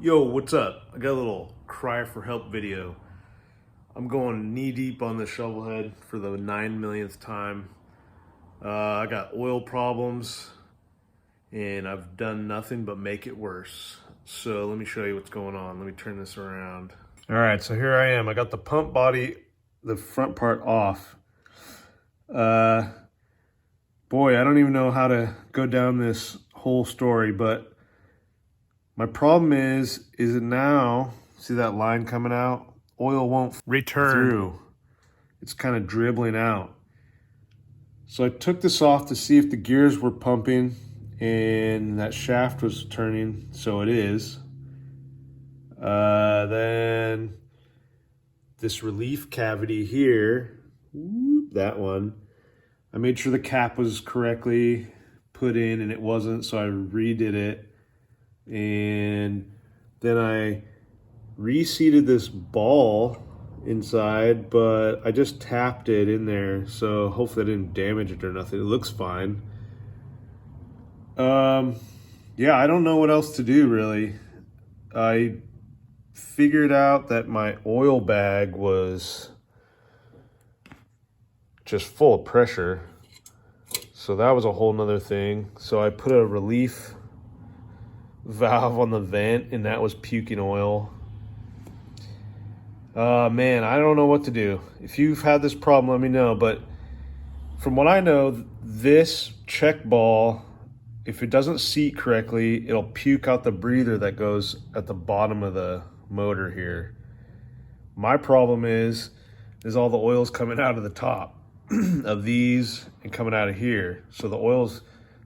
Yo, what's up? I got a little cry for help video. I'm going knee deep on the Shovelhead for the 9 millionth time. I got oil problems and I've done nothing but make it worse. So let me show you what's going on. Let me turn this around. All right, so here I am. I got the pump body, the front part off. Boy, I don't even know how to go down this whole story, but my problem is it now, see that line coming out? Oil won't return through. It's kind of dribbling out. So I took this off to see if the gears were pumping and that shaft was turning, so it is. Then this relief cavity here, that one, I made sure the cap was correctly put in and it wasn't, so I redid it. And then I reseated this ball inside, but I just tapped it in there, so hopefully I didn't damage it or nothing. It looks fine. Yeah, I don't know what else to do really. I figured out that my oil bag was just full of pressure, so that was a whole nother thing. So I put a relief valve on the vent and that was puking oil. Man, I don't know what to do. If you've had this problem, let me know. But from what I know, this check ball, if it doesn't seat correctly, it'll puke out the breather that goes at the bottom of the motor here. My problem is all the oil's coming out of the top of these and coming out of here. So the oil's,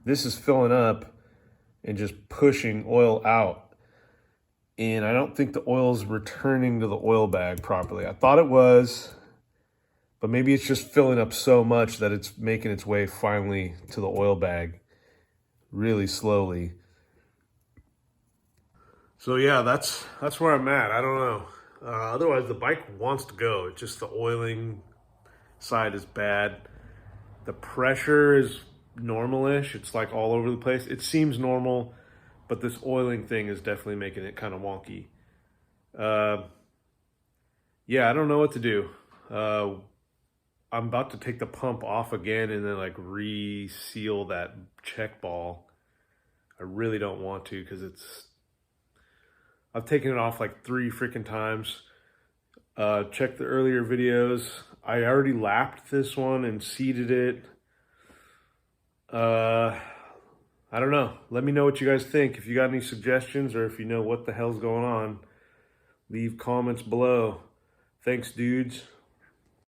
this is filling up and just pushing oil out. And I don't think the oil's returning to the oil bag properly. I thought it was, but maybe it's just filling up so much that it's making its way finally to the oil bag really slowly. So yeah, that's where I'm at. I don't know. Otherwise, the bike wants to go. It's just the oiling side is bad. The pressure is normal-ish. It's like all over the place. It seems normal, but this oiling thing is definitely making it kind of wonky. Yeah, I don't know what to do. I'm about to take the pump off again and then like reseal that check ball. I really don't want to because I've taken it off like 3 freaking times. Check the earlier videos. I already lapped this one and seated it. I don't know. Let me know what you guys think. If you got any suggestions or if you know what the hell's going on, leave comments below. Thanks, dudes.